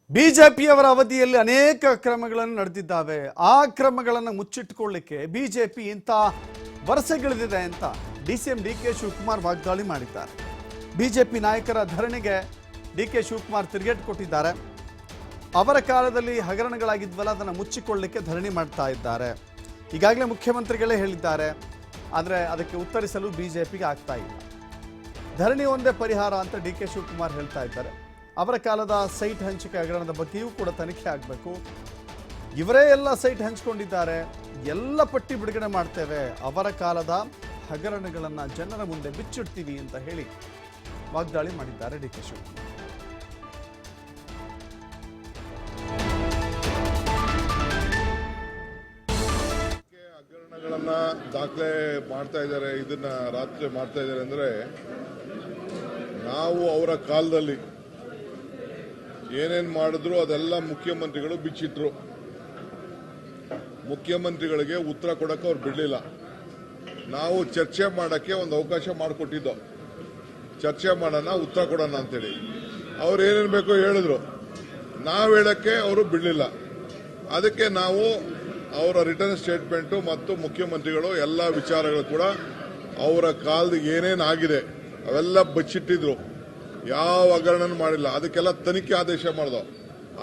ಬಿಜೆಪಿಯವರ ಅವಧಿಯಲ್ಲಿ ಅನೇಕ ಕ್ರಮಗಳನ್ನು ನಡೆದಿದ್ದಾವೆ. ಆ ಕ್ರಮಗಳನ್ನು ಮುಚ್ಚಿಟ್ಟುಕೊಳ್ಳಿಕ್ಕೆ ಬಿಜೆಪಿ ಇಂಥ ವರಸೆಗಳಿದಿದೆ ಅಂತ ಡಿಸಿಎಂ ಡಿಕೆ ಶಿವಕುಮಾರ್ ವಾಗ್ದಾಳಿ ಮಾಡಿದ್ದಾರೆ. ಬಿಜೆಪಿ ನಾಯಕರ ಧರಣಿಗೆ ಡಿಕೆ ಶಿವಕುಮಾರ್ ತಿರುಗೇಟು ಕೊಟ್ಟಿದ್ದಾರೆ. ಅವರ ಕಾಲದಲ್ಲಿ ಹಗರಣಗಳಾಗಿದ್ವಲ್ಲ, ಅದನ್ನು ಮುಚ್ಚಿಕೊಳ್ಳಲಿಕ್ಕೆ ಧರಣಿ ಮಾಡ್ತಾ ಇದ್ದಾರೆ. ಈಗಾಗಲೇ ಮುಖ್ಯಮಂತ್ರಿಗಳೇ ಹೇಳಿದ್ದಾರೆ, ಆದರೆ ಅದಕ್ಕೆ ಉತ್ತರಿಸಲು ಬಿಜೆಪಿಗೆ ಆಗ್ತಾ ಇಲ್ಲ. ಧರಣಿ ಒಂದೇ ಪರಿಹಾರ ಅಂತ ಡಿಕೆ ಶಿವಕುಮಾರ್ ಹೇಳ್ತಾ ಇದ್ದಾರೆ. ಅವರ ಕಾಲದ ಸೈಟ್ ಹಂಚಿಕೆ ಹಗರಣದ ಬಗ್ಗೆಯೂ ಕೂಡ ತನಿಖೆ ಆಗಬೇಕು. ಇವರೇ ಎಲ್ಲ ಸೈಟ್ ಹಂಚಿಕೊಂಡಿದ್ದಾರೆ, ಎಲ್ಲ ಪಟ್ಟಿ ಬಿಡುಗಡೆ ಮಾಡ್ತೇವೆ, ಅವರ ಕಾಲದ ಹಗರಣಗಳನ್ನು ಜನರ ಮುಂದೆ ಬಿಚ್ಚಿಡ್ತೀವಿ ಅಂತ ಹೇಳಿ ವಾಗ್ದಾಳಿ ಮಾಡಿದ್ದಾರೆ ಡಿಕೆ ಶಿವಕುಮಾರ್. ಹಗರಣಗಳನ್ನ ದಾಖಲೆ ಮಾಡ್ತಾ ಇದ್ದಾರೆ, ಇದನ್ನ ರಾತ್ರಿ ಮಾಡ್ತಾ ಇದ್ದಾರೆ ಅಂದ್ರೆ ನಾವು ಅವರ ಕಾಲದಲ್ಲಿ ಏನೇನ್ ಮಾಡಿದ್ರು ಅದೆಲ್ಲ ಮುಖ್ಯಮಂತ್ರಿಗಳು ಬಿಚ್ಚಿಟ್ರು. ಮುಖ್ಯಮಂತ್ರಿಗಳಿಗೆ ಉತ್ತರ ಕೊಡಕ್ಕೆ ಅವ್ರು ಬಿಡಲಿಲ್ಲ. ನಾವು ಚರ್ಚೆ ಮಾಡಕ್ಕೆ ಒಂದು ಅವಕಾಶ ಮಾಡಿಕೊಟ್ಟಿದ್ದೋ, ಚರ್ಚೆ ಮಾಡೋಣ, ಉತ್ತರ ಕೊಡೋಣ ಅಂತೇಳಿ. ಅವ್ರು ಏನೇನು ಬೇಕೋ ಹೇಳಿದ್ರು, ನಾವು ಹೇಳಕ್ಕೆ ಅವರು ಬಿಡಲಿಲ್ಲ. ಅದಕ್ಕೆ ನಾವು ಅವರ ರಿಟರ್ನ್ ಸ್ಟೇಟ್ಮೆಂಟು ಮತ್ತು ಮುಖ್ಯಮಂತ್ರಿಗಳು ಎಲ್ಲ ವಿಚಾರಗಳು ಕೂಡ ಅವರ ಕಾಲದ ಏನೇನಾಗಿದೆ ಅವೆಲ್ಲ ಬಚ್ಚಿಟ್ಟಿದ್ರು. ಯಾವ ಹಗರಣ ಮಾಡಿಲ್ಲ, ಅದಕ್ಕೆಲ್ಲ ತನಿಖೆ ಆದೇಶ ಮಾಡ್ದೋ.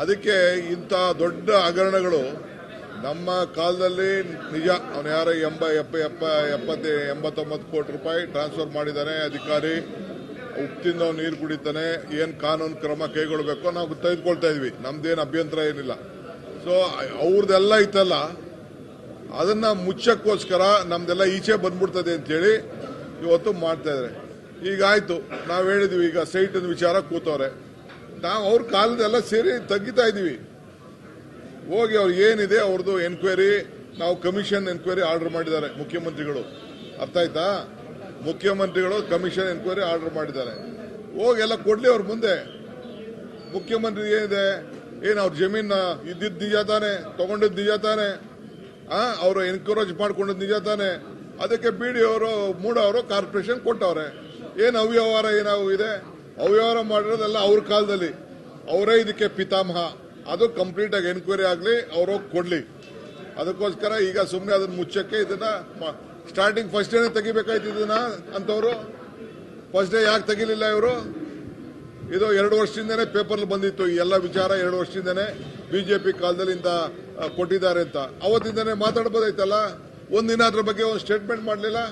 ಅದಕ್ಕೆ ಇಂಥ ದೊಡ್ಡ ಹಗರಣಗಳು ನಮ್ಮ ಕಾಲದಲ್ಲಿ ನಿಜ. ಅವನು ಯಾರೋ 89 ಕೋಟಿ ರೂಪಾಯಿ ಟ್ರಾನ್ಸ್ಫರ್ ಮಾಡಿದ್ದಾನೆ ಅಧಿಕಾರಿ, ಉಪ್ಪಿಂದ ನೀರು ಕುಡಿತಾನೆ, ಏನು ಕಾನೂನು ಕ್ರಮ ಕೈಗೊಳ್ಳಬೇಕೋ ನಾವು ತೆಗೆದುಕೊಳ್ತಾ ಇದ್ವಿ, ನಮ್ದೇನು ಅಭ್ಯಂತರ ಏನಿಲ್ಲ. ಸೊ ಅವ್ರದ್ದೆಲ್ಲ ಇತ್ತಲ್ಲ, ಅದನ್ನ ಮುಚ್ಚಕ್ಕೋಸ್ಕರ ನಮ್ದೆಲ್ಲ ಈಚೆ ಬಂದ್ಬಿಡ್ತದೆ ಅಂತೇಳಿ ಇವತ್ತು ಮಾಡ್ತಾ ಇದ್ದಾರೆ. ಈಗಾಯ್ತು, ನಾವು ಹೇಳಿದ್ವಿ, ಈಗ ಸೈಟ್ ವಿಚಾರ ಕೂತವ್ರೆ, ನಾವು ಅವ್ರ ಕಾಲದೆಲ್ಲ ಸೇರಿ ತಗ್ಗಿತಾ ಇದೀವಿ. ಹೋಗಿ ಅವ್ರು ಏನಿದೆ ಅವ್ರದ್ದು ಎನ್ಕ್ವೈರಿ, ನಾವು ಕಮಿಷನ್ ಎನ್ಕ್ವೈರಿ ಆರ್ಡರ್ ಮಾಡಿದ್ದಾರೆ ಮುಖ್ಯಮಂತ್ರಿಗಳು. ಅರ್ಥ ಆಯ್ತಾ? ಮುಖ್ಯಮಂತ್ರಿಗಳು ಕಮಿಷನ್ ಎನ್ಕ್ವೈರಿ ಆರ್ಡರ್ ಮಾಡಿದ್ದಾರೆ. ಹೋಗಿ ಎಲ್ಲ ಕೊಡ್ಲಿ ಅವ್ರ ಮುಂದೆ. ಮುಖ್ಯಮಂತ್ರಿ ಏನಿದೆ, ಏನು ಅವ್ರ ಜಮೀನ ಇದ್ದಿದ್ದು ನಿಜ ತಾನೆ, ತಗೊಂಡಿದ್ದು ನಿಜ ತಾನೆ, ಅವರು ಎನ್ಕರೇಜ್ ಮಾಡ್ಕೊಂಡಿದ್ದು ನಿಜ ತಾನೆ. ಅದಕ್ಕೆ ಬಿಡಿ ಅವರು ಮೂಡವರು ಕಾರ್ಪೊರೇಷನ್ ಕೊಟ್ಟವ್ರೆ. ಏನು ಅವ್ಯವಹಾರ ಏನಾವು ಇದೆ, ಅವ್ಯವಹಾರ ಮಾಡಿರೋದೆಲ್ಲ ಅವ್ರ ಕಾಲದಲ್ಲಿ, ಅವರೇ ಇದಕ್ಕೆ ಪಿತಾಮಹ. ಅದು ಕಂಪ್ಲೀಟ್ ಆಗಿ ಎನ್ಕ್ವೈರಿ ಆಗಲಿ, ಅವರು ಕೊಡ್ಲಿ. ಅದಕ್ಕೋಸ್ಕರ ಈಗ ಸುಮ್ಮನೆ ಅದನ್ನ ಮುಚ್ಚಕ್ಕೆ ಇದನ್ನ ಸ್ಟಾರ್ಟಿಂಗ್ ಫಸ್ಟ್ ಡೇನೆ ತೆಗಿಬೇಕಾಯ್ತು ಇದನ್ನ ಅಂತವ್ರು. ಫಸ್ಟ್ ಡೇ ಯಾಕೆ ತೆಗಿಲಿಲ್ಲ ಇವರು? ಇದು 2 ವರ್ಷದಿಂದನೇ ಪೇಪರ್ ಬಂದಿತ್ತು, ಈ ಎಲ್ಲ ವಿಚಾರ 2 ವರ್ಷದಿಂದನೇ ಬಿಜೆಪಿ ಕಾಲದಲ್ಲಿ ಇಂದ ಕೊಟ್ಟಿದ್ದಾರೆ ಅಂತ. ಅವತ್ತಿಂದನೇ ಮಾತಾಡಬಹುದಾಯ್ತಲ್ಲ, ಒಂದಿನ ಅದ್ರ ಬಗ್ಗೆ ಒಂದು ಸ್ಟೇಟ್ಮೆಂಟ್ ಮಾಡಲಿಲ್ಲ.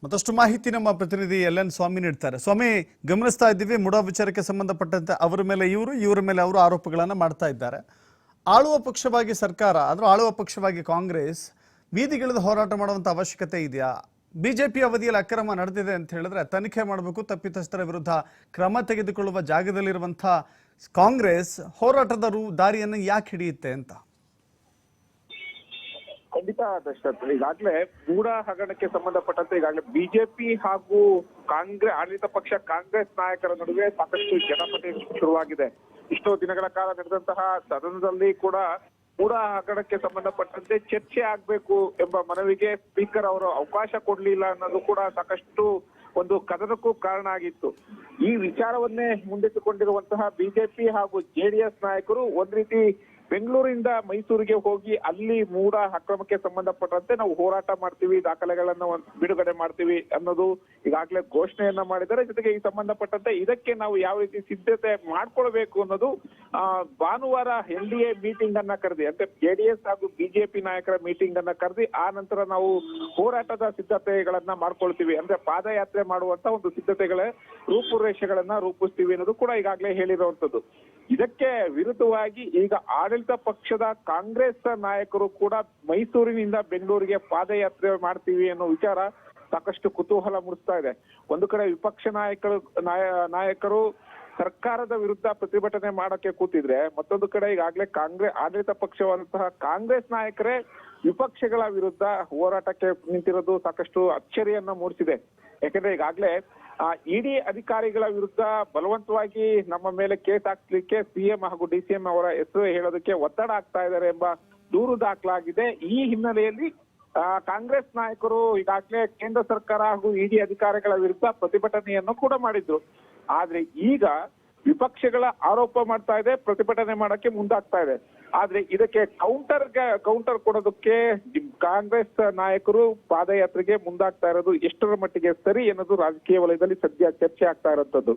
ಮತ್ತಷ್ಟು ಮಾಹಿತಿ ನಮ್ಮ ಪ್ರತಿನಿಧಿ LN ಸ್ವಾಮಿ ನೀಡ್ತಾರೆ. ಸ್ವಾಮಿ, ಗಮನಿಸ್ತಾ ಇದ್ದೀವಿ, ಮುಡಾ ವಿಚಾರಕ್ಕೆ ಸಂಬಂಧಪಟ್ಟಂತೆ ಅವರ ಮೇಲೆ ಇವರ ಮೇಲೆ ಅವರು ಆರೋಪಗಳನ್ನು ಮಾಡ್ತಾ ಇದ್ದಾರೆ. ಆಳುವ ಪಕ್ಷವಾಗಿ ಸರ್ಕಾರ, ಆದರೂ ಆಳುವ ಪಕ್ಷವಾಗಿ ಕಾಂಗ್ರೆಸ್ ಬೀದಿಗಿಳಿದು ಹೋರಾಟ ಮಾಡುವಂಥ ಅವಶ್ಯಕತೆ ಇದೆಯಾ? ಬಿಜೆಪಿ ಅವಧಿಯಲ್ಲಿ ಅಕ್ರಮ ನಡೆದಿದೆ ಅಂತ ಹೇಳಿದ್ರೆ ತನಿಖೆ ಮಾಡಬೇಕು, ತಪ್ಪಿತಸ್ಥರ ವಿರುದ್ಧ ಕ್ರಮ ತೆಗೆದುಕೊಳ್ಳುವ ಜಾಗದಲ್ಲಿರುವಂಥ ಕಾಂಗ್ರೆಸ್ ಹೋರಾಟದ ದಾರಿಯನ್ನು ಯಾಕೆ ಹಿಡಿಯುತ್ತೆ ಅಂತ? ಖಂಡಿತ ದಶರಥ್, ಈಗಾಗಲೇ ಮೂಡ ಹಗರಣಕ್ಕೆ ಸಂಬಂಧಪಟ್ಟಂತೆ ಈಗಾಗಲೇ ಬಿಜೆಪಿ ಹಾಗೂ ಕಾಂಗ್ರೆಸ್ ಆಡಳಿತ ಪಕ್ಷ ಕಾಂಗ್ರೆಸ್ ನಾಯಕರ ನಡುವೆ ಸಾಕಷ್ಟು ಜನಪದ ಶುರುವಾಗಿದೆ. ಇಷ್ಟೋ ದಿನಗಳ ಕಾಲ ನಡೆದಂತಹ ಸದನದಲ್ಲಿ ಕೂಡ ಮೂಡ ಹಗರಣಕ್ಕೆ ಸಂಬಂಧಪಟ್ಟಂತೆ ಚರ್ಚೆ ಆಗ್ಬೇಕು ಎಂಬ ಮನವಿಗೆ ಸ್ಪೀಕರ್ ಅವರು ಅವಕಾಶ ಕೊಡ್ಲಿಲ್ಲ ಅನ್ನೋದು ಕೂಡ ಸಾಕಷ್ಟು ಒಂದು ಕದನಕ್ಕೂ ಕಾರಣ ಆಗಿತ್ತು. ಈ ವಿಚಾರವನ್ನೇ ಮುಂದಿಟ್ಟುಕೊಂಡಿರುವಂತಹ ಬಿಜೆಪಿ ಹಾಗೂ JDS ನಾಯಕರು ಒಂದ್ ರೀತಿ ಬೆಂಗಳೂರಿಂದ ಮೈಸೂರಿಗೆ ಹೋಗಿ ಅಲ್ಲಿ ಮೂಡ ಅಕ್ರಮಕ್ಕೆ ಸಂಬಂಧಪಟ್ಟಂತೆ ನಾವು ಹೋರಾಟ ಮಾಡ್ತೀವಿ, ದಾಖಲೆಗಳನ್ನ ಬಿಡುಗಡೆ ಮಾಡ್ತೀವಿ ಅನ್ನೋದು ಈಗಾಗಲೇ ಘೋಷಣೆಯನ್ನ ಮಾಡಿದ್ದಾರೆ. ಜೊತೆಗೆ ಈ ಸಂಬಂಧಪಟ್ಟಂತೆ ಇದಕ್ಕೆ ನಾವು ಯಾವ ರೀತಿ ಸಿದ್ಧತೆ ಮಾಡ್ಕೊಳ್ಬೇಕು ಅನ್ನೋದು ಭಾನುವಾರ NDA ಮೀಟಿಂಗ್ ಅನ್ನ ಕರೆದಿ, ಅಂದ್ರೆ JDS ಹಾಗೂ ಬಿಜೆಪಿ ನಾಯಕರ ಮೀಟಿಂಗ್ ಅನ್ನ ಕರೆದಿ ಆ ನಂತರ ನಾವು ಹೋರಾಟದ ಸಿದ್ಧತೆಗಳನ್ನ ಮಾಡ್ಕೊಳ್ತೀವಿ, ಅಂದ್ರೆ ಪಾದಯಾತ್ರೆ ಮಾಡುವಂತ ಒಂದು ಸಿದ್ಧತೆಗಳ ರೂಪುರೇಷೆಗಳನ್ನ ರೂಪಿಸ್ತೀವಿ ಅನ್ನೋದು ಕೂಡ ಈಗಾಗಲೇ ಹೇಳಿರುವಂತದ್ದು. ಇದಕ್ಕೆ ವಿರುದ್ಧವಾಗಿ ಈಗ ಆಡಳಿತ ಪಕ್ಷದ ಕಾಂಗ್ರೆಸ್ ನಾಯಕರು ಕೂಡ ಮೈಸೂರಿನಿಂದ ಬೆಂಗಳೂರಿಗೆ ಪಾದಯಾತ್ರೆ ಮಾಡ್ತೀವಿ ಅನ್ನೋ ವಿಚಾರ ಸಾಕಷ್ಟು ಕುತೂಹಲ ಮೂಡಿಸ್ತಾ ಇದೆ. ಒಂದು ಕಡೆ ವಿಪಕ್ಷ ನಾಯಕರು ಸರ್ಕಾರದ ವಿರುದ್ಧ ಪ್ರತಿಭಟನೆ ಮಾಡಕ್ಕೆ ಕೂತಿದ್ರೆ, ಮತ್ತೊಂದು ಕಡೆ ಈಗಾಗಲೇ ಕಾಂಗ್ರೆಸ್ ಆಡಳಿತ ಪಕ್ಷವಾದಂತಹ ಕಾಂಗ್ರೆಸ್ ನಾಯಕರೇ ವಿಪಕ್ಷಗಳ ವಿರುದ್ಧ ಹೋರಾಟಕ್ಕೆ ನಿಂತಿರೋದು ಸಾಕಷ್ಟು ಅಚ್ಚರಿಯನ್ನ ಮೂಡಿಸಿದೆ. ಯಾಕಂದ್ರೆ ಈಗಾಗಲೇ ಇಡಿ ಅಧಿಕಾರಿಗಳ ವಿರುದ್ಧ ಬಲವಂತವಾಗಿ ನಮ್ಮ ಮೇಲೆ ಕೇಸ್ ಹಾಕ್ಲಿಕ್ಕೆ CM ಹಾಗೂ DCM ಅವರ ಹೆಸರು ಹೇಳೋದಕ್ಕೆ ಒತ್ತಡ ಆಗ್ತಾ ಇದ್ದಾರೆ ಎಂಬ ದೂರು ದಾಖಲಾಗಿದೆ. ಈ ಹಿನ್ನೆಲೆಯಲ್ಲಿ ಕಾಂಗ್ರೆಸ್ ನಾಯಕರು ಈಗಾಗಲೇ ಕೇಂದ್ರ ಸರ್ಕಾರ ಹಾಗೂ ಇಡಿ ಅಧಿಕಾರಿಗಳ ವಿರುದ್ಧ ಪ್ರತಿಭಟನೆಯನ್ನು ಕೂಡ ಮಾಡಿದ್ರು. ಆದ್ರೆ ಈಗ ವಿಪಕ್ಷಗಳ ಆರೋಪ ಮಾಡ್ತಾ ಇದೆ, ಪ್ರತಿಭಟನೆ ಮಾಡಕ್ಕೆ ಮುಂದಾಗ್ತಾ ಇದೆ. ಆದ್ರೆ ಇದಕ್ಕೆ ಕೌಂಟರ್ ಕೊಡೋದಕ್ಕೆ ಕಾಂಗ್ರೆಸ್ ನಾಯಕರು ಪಾದಯಾತ್ರೆಗೆ ಮುಂದಾಗ್ತಾ ಇರೋದು ಎಷ್ಟರ ಮಟ್ಟಿಗೆ ಸರಿ ಅನ್ನೋದು ರಾಜಕೀಯ ವಲಯದಲ್ಲಿ ಸದ್ಯ ಚರ್ಚೆ ಆಗ್ತಾ ಇರುವಂತದ್ದು.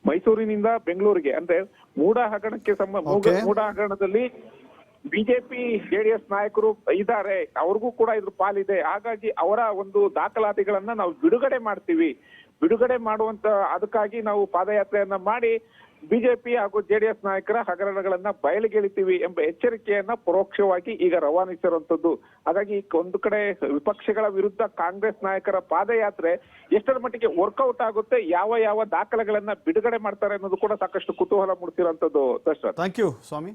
ಮೈಸೂರಿನಿಂದ ಬೆಂಗಳೂರಿಗೆ ಅಂದ್ರೆ ಮೂಡ ಹಗರಣಕ್ಕೆ ಮೂಡ ಹಗರಣದಲ್ಲಿ ಬಿಜೆಪಿ ಜೆಡಿಎಸ್ ನಾಯಕರು ಇದ್ದಾರೆ, ಅವ್ರಿಗೂ ಕೂಡ ಇದ್ರ ಪಾಲಿದೆ. ಹಾಗಾಗಿ ಅವರ ಒಂದು ದಾಖಲಾತಿಗಳನ್ನ ನಾವು ಬಿಡುಗಡೆ ಮಾಡುವಂತ ಅದಕ್ಕಾಗಿ ನಾವು ಪಾದಯಾತ್ರೆಯನ್ನ ಮಾಡಿ ಬಿಜೆಪಿ ಹಾಗೂ ಜೆಡಿಎಸ್ ನಾಯಕರ ಹಗರಣಗಳನ್ನ ಬಯಲಿಗೆಳಿತೀವಿ ಎಂಬ ಎಚ್ಚರಿಕೆಯನ್ನ ಪರೋಕ್ಷವಾಗಿ ಈಗ ರವಾನಿಸಿರುವಂತದ್ದು. ಹಾಗಾಗಿ ಒಂದು ಕಡೆ ವಿಪಕ್ಷಗಳ ವಿರುದ್ಧ ಕಾಂಗ್ರೆಸ್ ನಾಯಕರ ಪಾದಯಾತ್ರೆ ಎಷ್ಟರ ಮಟ್ಟಿಗೆ ವರ್ಕೌಟ್ ಆಗುತ್ತೆ, ಯಾವ ದಾಖಲೆಗಳನ್ನ ಬಿಡುಗಡೆ ಮಾಡ್ತಾರೆ ಅನ್ನೋದು ಕೂಡ ಸಾಕಷ್ಟು ಕುತೂಹಲ ಮೂಡಿಸಿರುವಂತದ್ದು. Darshan, thank you Swami.